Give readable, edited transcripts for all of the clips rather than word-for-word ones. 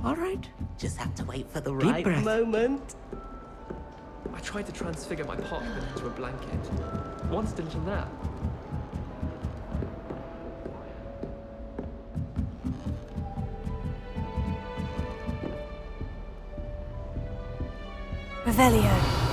All right. Just have to wait for the Deep right breath. moment. I tried to transfigure my parchment into a blanket. Once did it in there. Revelio.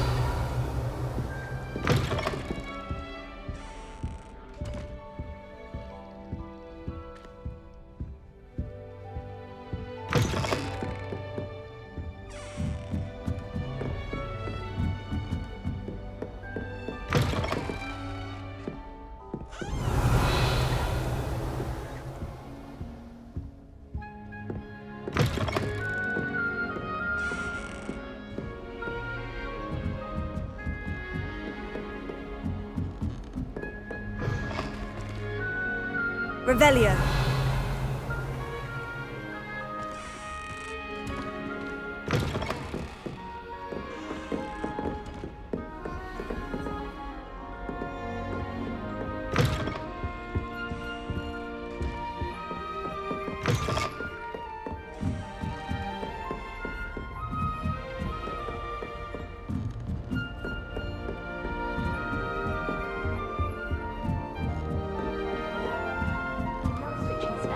Revelio.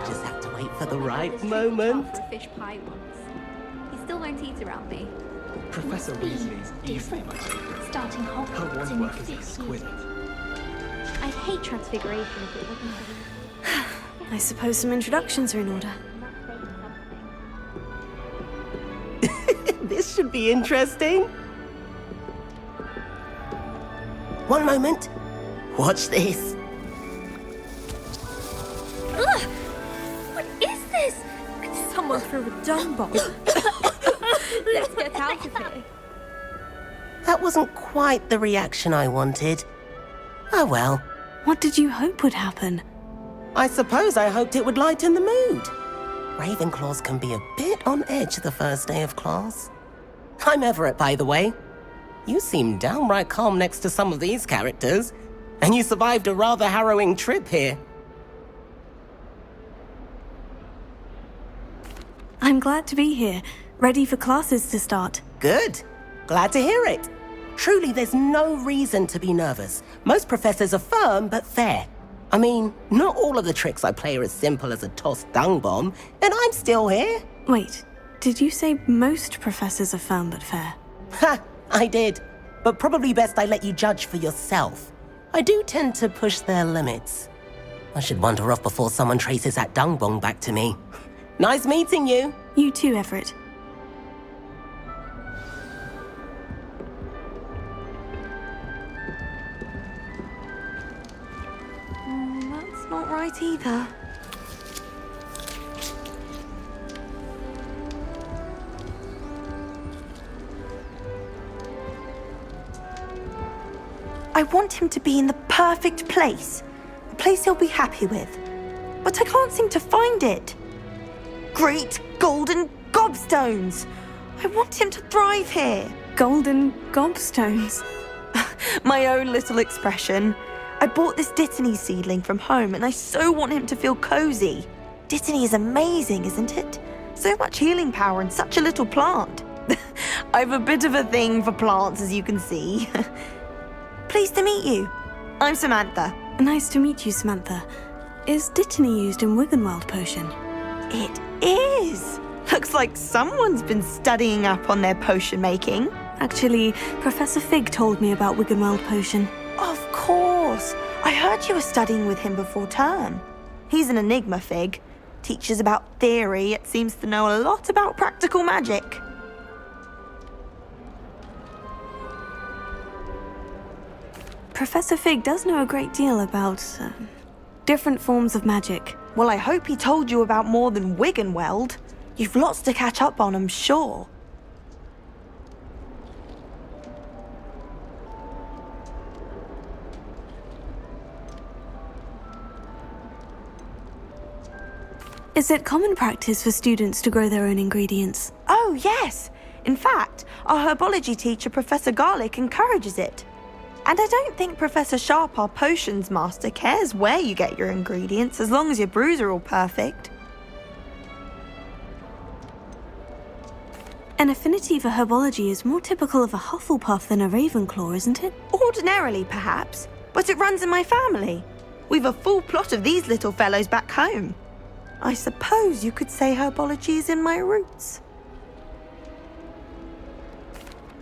Just have to wait for the right moment. For a fish pie once. He still won't eat around me. Professor Weasley's easily my favourite. Starting Her Hogwarts wand in work is 50 exquisite. I'd hate transfiguration if it wasn't for I suppose some introductions are in order. This should be interesting. One moment. Watch this. Ugh! What is this? Someone threw a dung bomb. Let's get out of here. That wasn't quite the reaction I wanted. Oh well. What did you hope would happen? I suppose I hoped it would lighten the mood. Ravenclaws can be a bit on edge the first day of class. I'm Everett, by the way. You seem downright calm next to some of these characters, and you survived a rather harrowing trip here. I'm glad to be here, ready for classes to start. Good. Glad to hear it. Truly, there's no reason to be nervous. Most professors are firm but fair. I mean, not all of the tricks I play are as simple as a tossed dung bomb, and I'm still here. Wait, did you say most professors are firm but fair? Ha, I did. But probably best I let you judge for yourself. I do tend to push their limits. I should wander off before someone traces that dung bomb back to me. Nice meeting you. You too, Everett. That's not right either. I want him to be in the perfect place. A place he'll be happy with. But I can't seem to find it. Great golden gobstones! I want him to thrive here. Golden gobstones. My own little expression. I bought this Dittany seedling from home and I so want him to feel cozy. Dittany is amazing, isn't it? So much healing power in such a little plant. I've a bit of a thing for plants, as you can see. Pleased to meet you. I'm Samantha. Nice to meet you, Samantha. Is Dittany used in Wiggenweld potion? It is. Looks like someone's been studying up on their potion making. Actually, Professor Fig told me about Wiggenweld potion. Of course. I heard you were studying with him before term. He's an enigma, Fig. Teaches about theory, yet seems to know a lot about practical magic. Professor Fig does know a great deal about different forms of magic. Well, I hope he told you about more than Wiggenweld. You've lots to catch up on, I'm sure. Is it common practice for students to grow their own ingredients? Oh, yes. In fact, our herbology teacher, Professor Garlick, encourages it. And I don't think Professor Sharp, our potions master, cares where you get your ingredients as long as your brews are all perfect. An affinity for herbology is more typical of a Hufflepuff than a Ravenclaw, isn't it? Ordinarily, perhaps, but it runs in my family. We've a full plot of these little fellows back home. I suppose you could say herbology is in my roots.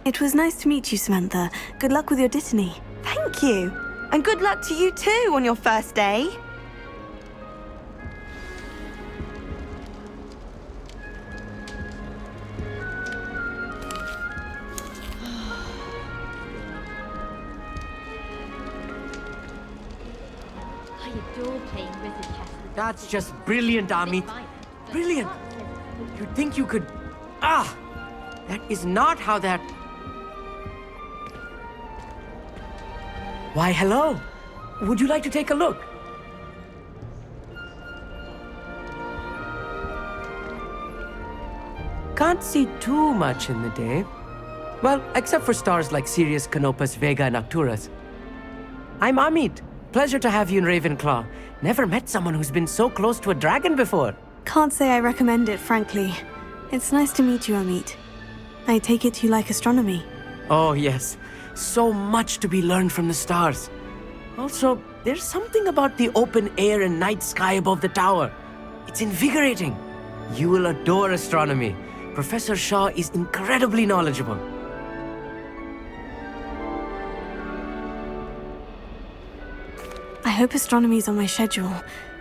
It was nice to meet you, Samantha. Good luck with your dittany. Thank you. And good luck to you too on your first day. I adore playing wizard chess with That's just brilliant, Amit. Brilliant. You'd think you could... Ah! That is not how that... Why, hello. Would you like to take a look? Can't see too much in the day. Well, except for stars like Sirius, Canopus, Vega, and Arcturus. I'm Amit. Pleasure to have you in Ravenclaw. Never met someone who's been so close to a dragon before. Can't say I recommend it, frankly. It's nice to meet you, Amit. I take it you like astronomy. Oh, yes. So much to be learned from the stars. Also, there's something about the open air and night sky above the tower. It's invigorating. You will adore astronomy. Professor Shaw is incredibly knowledgeable. I hope astronomy's on my schedule.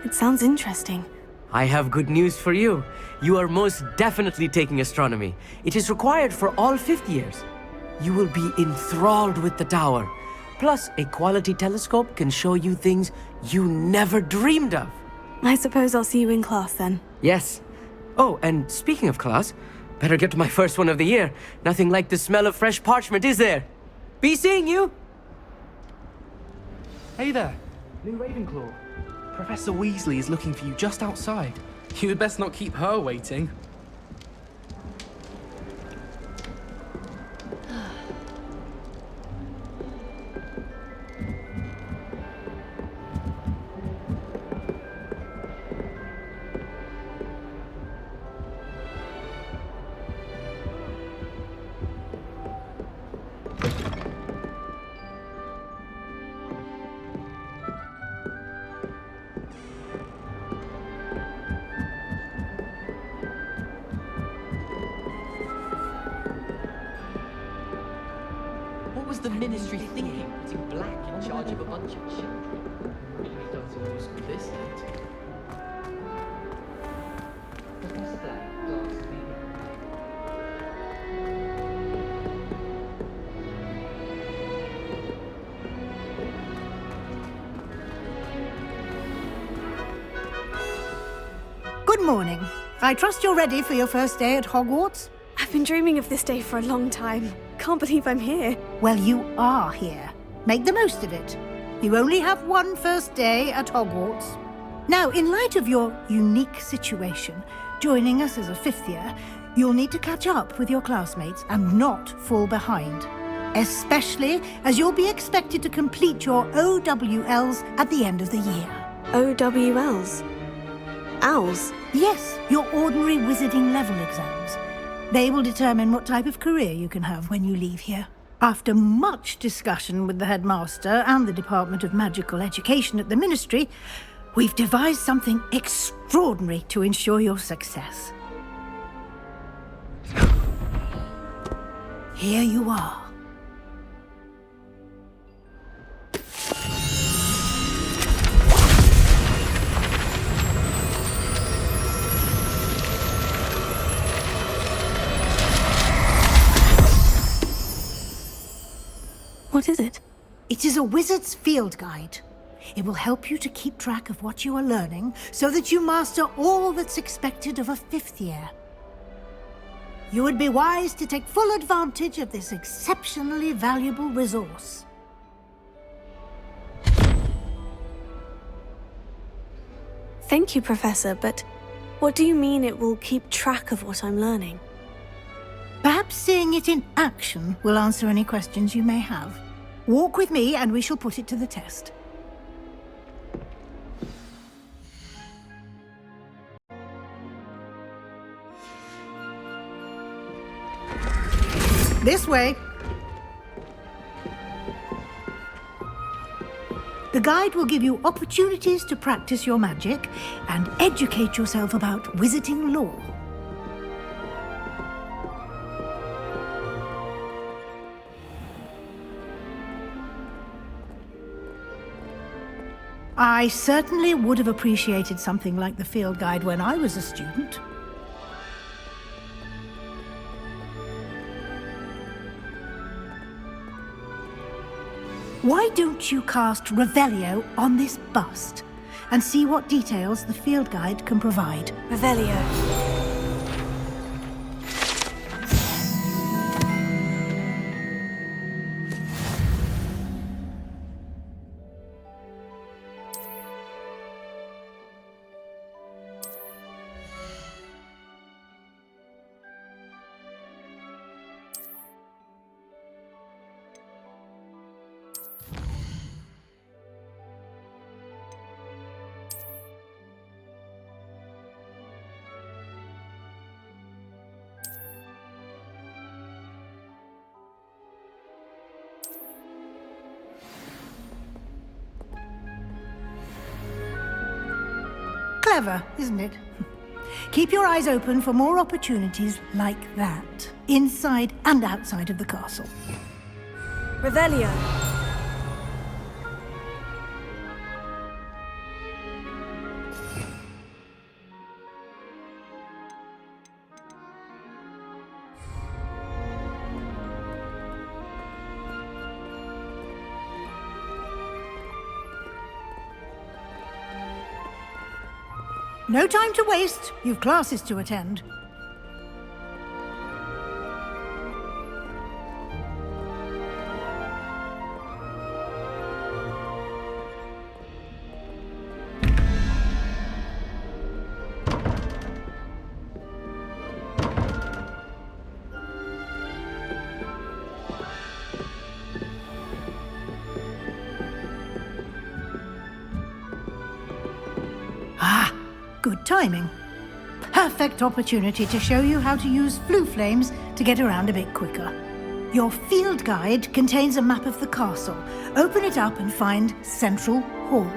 It sounds interesting. I have good news for you. You are most definitely taking astronomy. It is required for all fifth years. You will be enthralled with the tower. Plus, a quality telescope can show you things you never dreamed of. I suppose I'll see you in class then. Yes. Oh, and speaking of class, better get to my first one of the year. Nothing like the smell of fresh parchment, is there? Be seeing you! Hey there, new Ravenclaw. Professor Weasley is looking for you just outside. You had best not keep her waiting. What was the ministry thinking, putting Black in charge of a bunch of children? Really started to school this late. Professor Black glanced me. Good morning. I trust you're ready for your first day at Hogwarts? I've been dreaming of this day for a long time. Can't believe I'm here. Well, you are here. Make the most of it. You only have one first day at Hogwarts. Now, in light of your unique situation, joining us as a fifth year, you'll need to catch up with your classmates and not fall behind. Especially as you'll be expected to complete your OWLs at the end of the year. OWLs? Owls? Yes, your ordinary wizarding level exams. They will determine what type of career you can have when you leave here. After much discussion with the headmaster and the Department of Magical Education at the Ministry, we've devised something extraordinary to ensure your success. Here you are. What is it? It is a wizard's field guide. It will help you to keep track of what you are learning so that you master all that's expected of a fifth year. You would be wise to take full advantage of this exceptionally valuable resource. Thank you, Professor, but what do you mean it will keep track of what I'm learning? Perhaps seeing it in action will answer any questions you may have. Walk with me and we shall put it to the test. This way. The guide will give you opportunities to practice your magic and educate yourself about wizarding lore. I certainly would have appreciated something like the field guide when I was a student. Why don't you cast Revelio on this bust and see what details the field guide can provide? Revelio. Clever, isn't it? Keep your eyes open for more opportunities like that, inside and outside of the castle. Revelio. No time to waste. You've classes to attend. Good timing. Perfect opportunity to show you how to use flue flames to get around a bit quicker. Your field guide contains a map of the castle. Open it up and find Central Hall.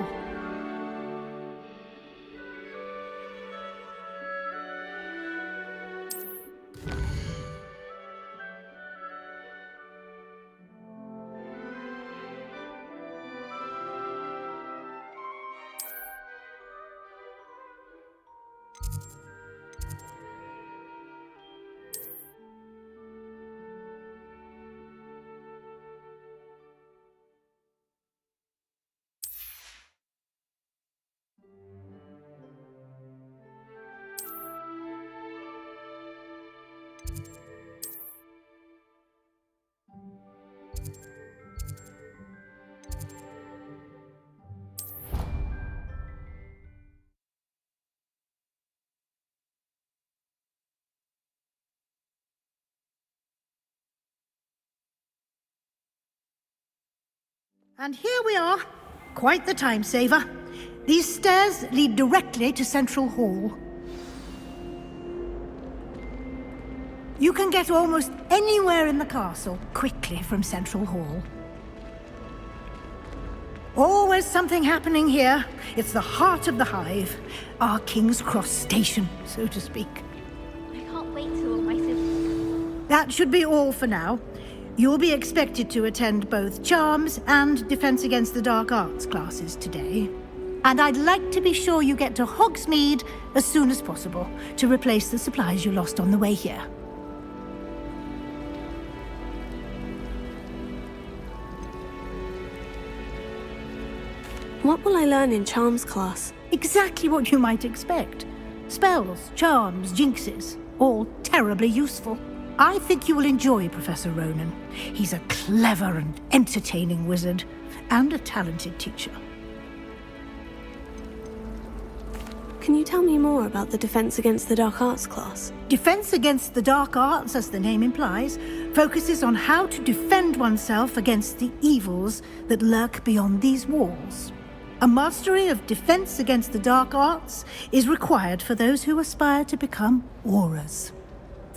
And here we are. Quite the time saver. These stairs lead directly to Central Hall. You can get almost anywhere in the castle quickly from Central Hall. Always something happening here. It's the heart of the hive. Our King's Cross station, so to speak. I can't wait till all my sisters. That should be all for now. You'll be expected to attend both Charms and Defense Against the Dark Arts classes today. And I'd like to be sure you get to Hogsmeade as soon as possible to replace the supplies you lost on the way here. What will I learn in Charms class? Exactly what you might expect. Spells, charms, jinxes, all terribly useful. I think you will enjoy Professor Ronan. He's a clever and entertaining wizard, and a talented teacher. Can you tell me more about the Defense Against the Dark Arts class? Defense Against the Dark Arts, as the name implies, focuses on how to defend oneself against the evils that lurk beyond these walls. A mastery of Defense Against the Dark Arts is required for those who aspire to become Aurors.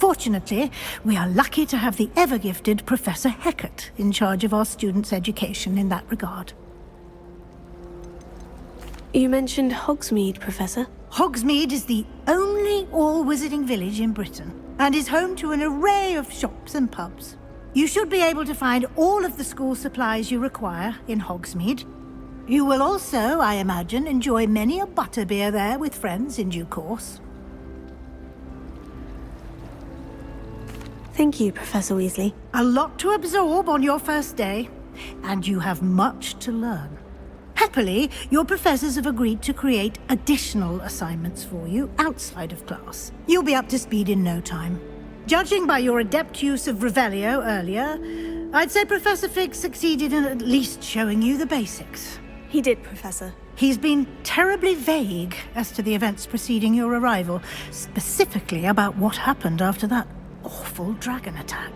Fortunately, we are lucky to have the ever-gifted Professor Heckert in charge of our students' education in that regard. You mentioned Hogsmeade, Professor. Hogsmeade is the only all-wizarding village in Britain and is home to an array of shops and pubs. You should be able to find all of the school supplies you require in Hogsmeade. You will also, I imagine, enjoy many a butterbeer there with friends in due course. Thank you, Professor Weasley. A lot to absorb on your first day, and you have much to learn. Happily, your professors have agreed to create additional assignments for you outside of class. You'll be up to speed in no time. Judging by your adept use of Revelio earlier, I'd say Professor Fig succeeded in at least showing you the basics. He did, Professor. He's been terribly vague as to the events preceding your arrival, specifically about what happened after that awful dragon attack.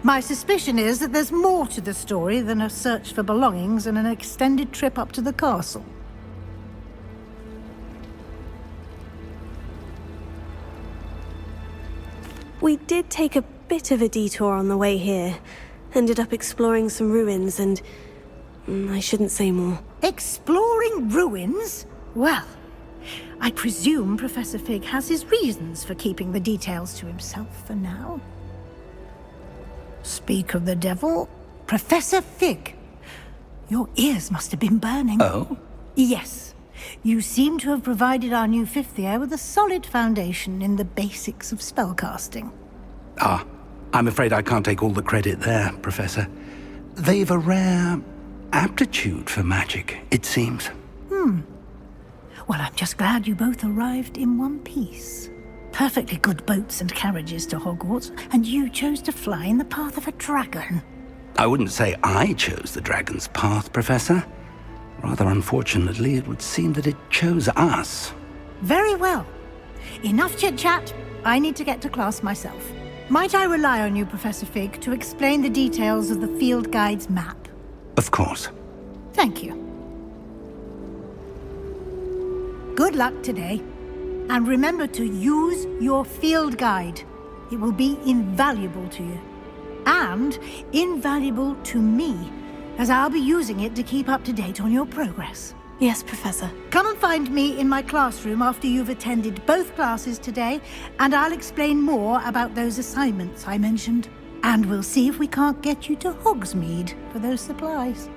My suspicion is that there's more to the story than a search for belongings and an extended trip up to the castle. We did take a bit of a detour on the way here. Ended up exploring some ruins and... I shouldn't say more. Exploring ruins? Well, I presume Professor Fig has his reasons for keeping the details to himself for now. Speak of the devil, Professor Fig. Your ears must have been burning. Oh? Yes. You seem to have provided our new fifth year with a solid foundation in the basics of spellcasting. Ah, I'm afraid I can't take all the credit there, Professor. They've a rare aptitude for magic, it seems. Well, I'm just glad you both arrived in one piece. Perfectly good boats and carriages to Hogwarts, and you chose to fly in the path of a dragon. I wouldn't say I chose the dragon's path, Professor. Rather unfortunately, it would seem that it chose us. Very well. Enough chit-chat. I need to get to class myself. Might I rely on you, Professor Fig, to explain the details of the field guide's map? Of course. Thank you. Good luck today. And remember to use your field guide. It will be invaluable to you. And invaluable to me, as I'll be using it to keep up to date on your progress. Yes, Professor. Come and find me in my classroom after you've attended both classes today, and I'll explain more about those assignments I mentioned. And we'll see if we can't get you to Hogsmeade for those supplies.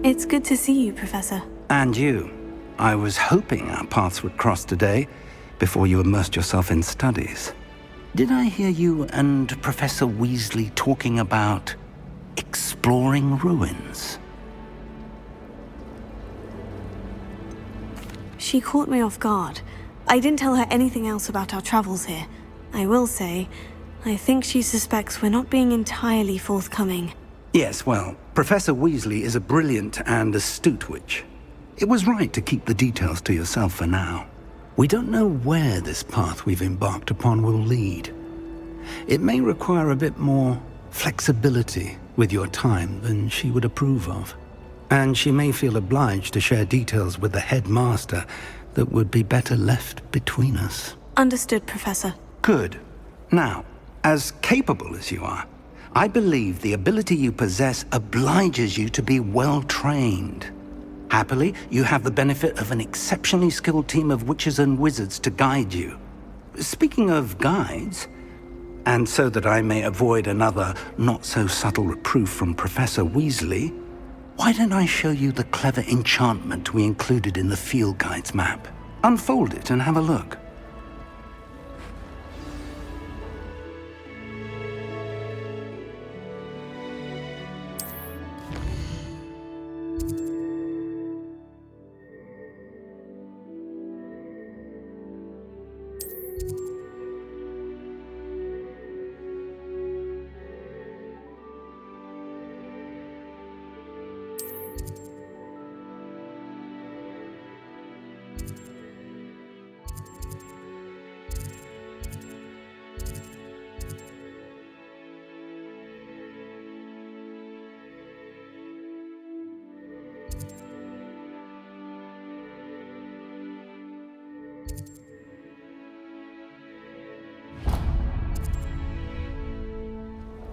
It's good to see you, Professor. And you. I was hoping our paths would cross today, before you immersed yourself in studies. Did I hear you and Professor Weasley talking about exploring ruins? She caught me off guard. I didn't tell her anything else about our travels here. I will say, I think she suspects we're not being entirely forthcoming. Yes, well, Professor Weasley is a brilliant and astute witch. It was right to keep the details to yourself for now. We don't know where this path we've embarked upon will lead. It may require a bit more flexibility with your time than she would approve of. And she may feel obliged to share details with the headmaster that would be better left between us. Understood, Professor. Good. Now, As capable as you are, I believe the ability you possess obliges you to be well trained. Happily, you have the benefit of an exceptionally skilled team of witches and wizards to guide you. Speaking of guides, and so that I may avoid another not-so-subtle reproof from Professor Weasley, why don't I show you the clever enchantment we included in the field guide's map? Unfold it and have a look.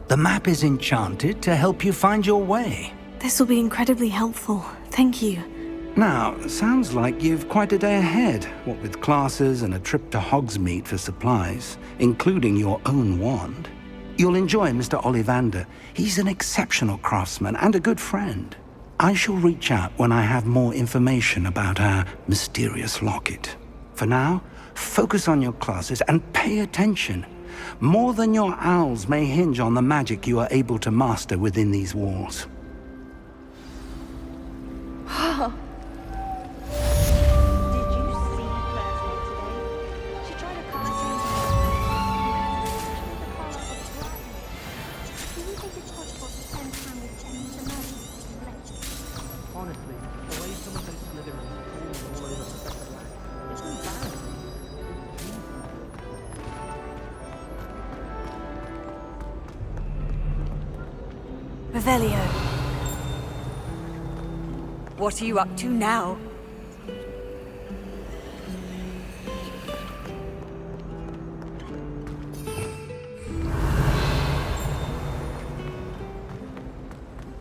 The map is enchanted to help you find your way. This will be incredibly helpful. Thank you. Now, sounds like you've quite a day ahead, what with classes and a trip to Hogsmeade for supplies, including your own wand. You'll enjoy Mr. Ollivander. He's an exceptional craftsman and a good friend. I shall reach out when I have more information about our mysterious locket. For now, focus on your classes and pay attention. More than your owls may hinge on the magic you are able to master within these walls. Honestly, the way some of them slither and crawl all over Professor Black isn't bad. Revelio. What are you up to now?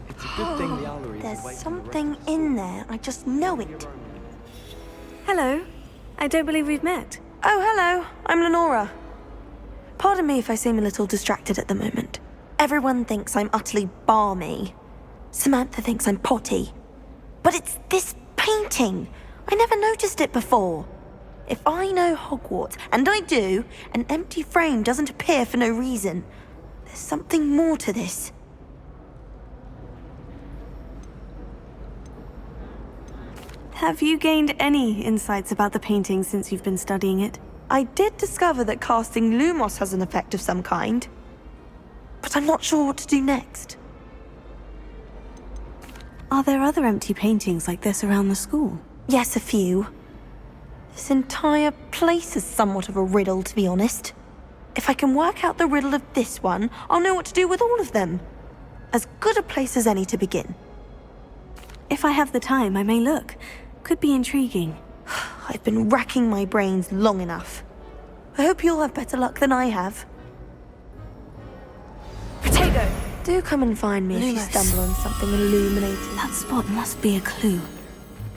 It's a good thing the owlery is There's away from the something in there. I just know it. Hello. I don't believe we've met. Oh, hello. I'm Lenora. Pardon me if I seem a little distracted at the moment. Everyone thinks I'm utterly balmy. Samantha thinks I'm potty. But it's this painting. I never noticed it before. If I know Hogwarts, and I do, an empty frame doesn't appear for no reason. There's something more to this. Have you gained any insights about the painting since you've been studying it? I did discover that casting Lumos has an effect of some kind. But I'm not sure what to do next. Are there other empty paintings like this around the school? Yes, a few. This entire place is somewhat of a riddle, to be honest. If I can work out the riddle of this one, I'll know what to do with all of them. As good a place as any to begin. If I have the time, I may look. Could be intriguing. I've been racking my brains long enough. I hope you'll have better luck than I have. Potato! Do come and find me if you Lumos. stumble on something illuminating. That spot must be a clue.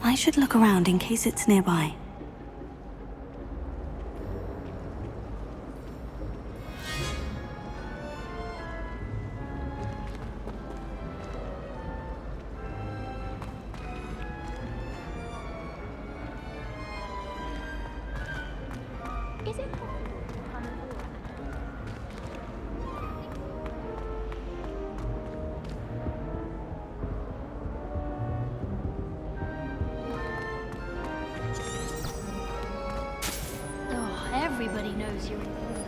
I should look around in case it's nearby. Is it possible to come aboard? Oh, everybody knows you're in the mood.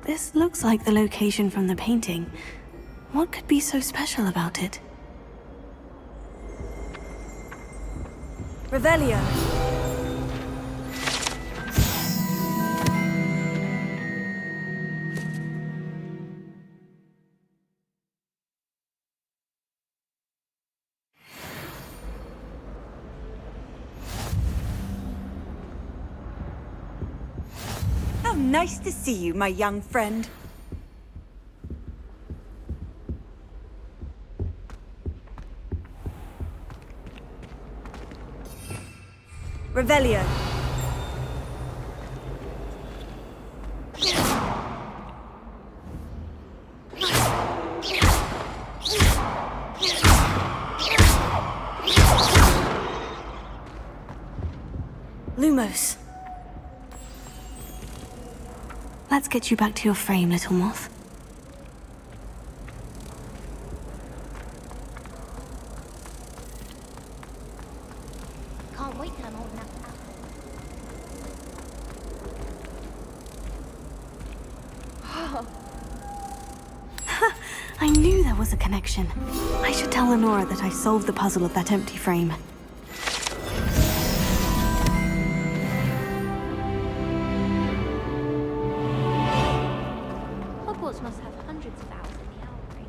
This looks like the location from the painting. What could be so special about it? Revelio. Nice to see you, my young friend. Revelio. Lumos. Let's get you back to your frame, little moth. Can't wait till I'm old enough. I knew there was a connection. I should tell Lenora that I solved the puzzle of that empty frame. Hogwarts must have hundreds of owls in the owlery.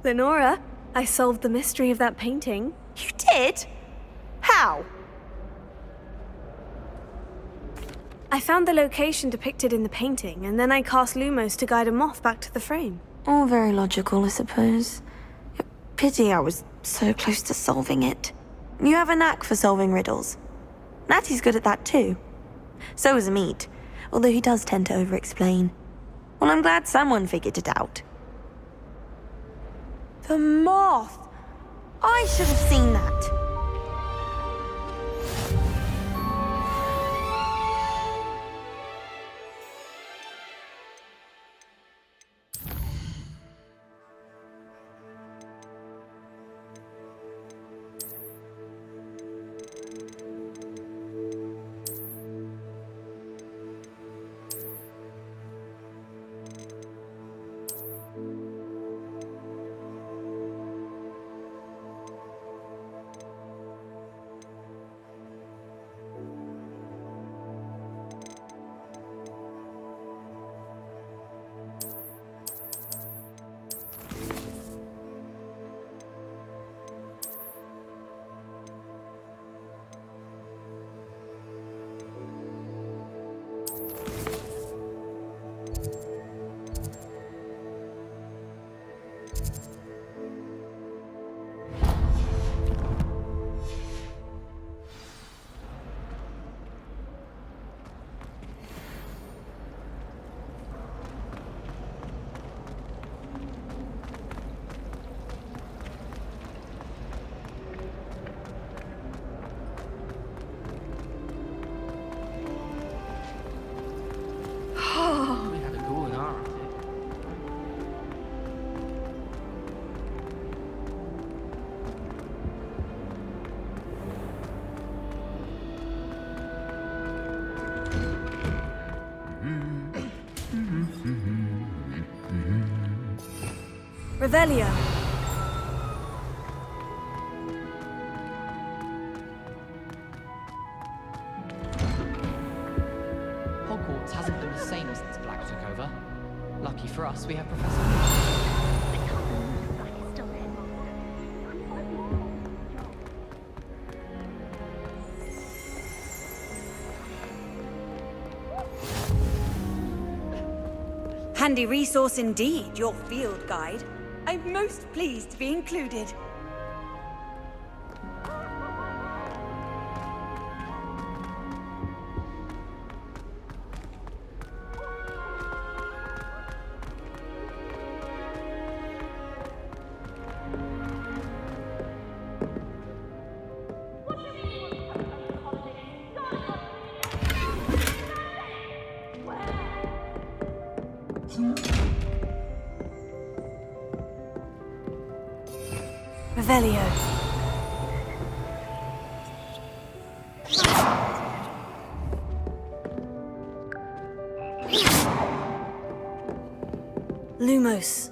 Lenora, I solved the mystery of that painting. You did? How? I found the location depicted in the painting, and then I cast Lumos to guide a moth back to the frame. All very logical, I suppose. Pity I was so close to solving it. You have a knack for solving riddles. Natty's good at that too. So is Amit, although he does tend to over-explain. Well, I'm glad someone figured it out. The moth! I should have seen that. We had a go in our attic. Revelio. Hogwarts hasn't been the same since Black took over. Lucky for us, we have Professor. I can't believe Black is still headmaster. Handy resource indeed, your field guide. I'm most pleased to be included. Revelio. Lumos.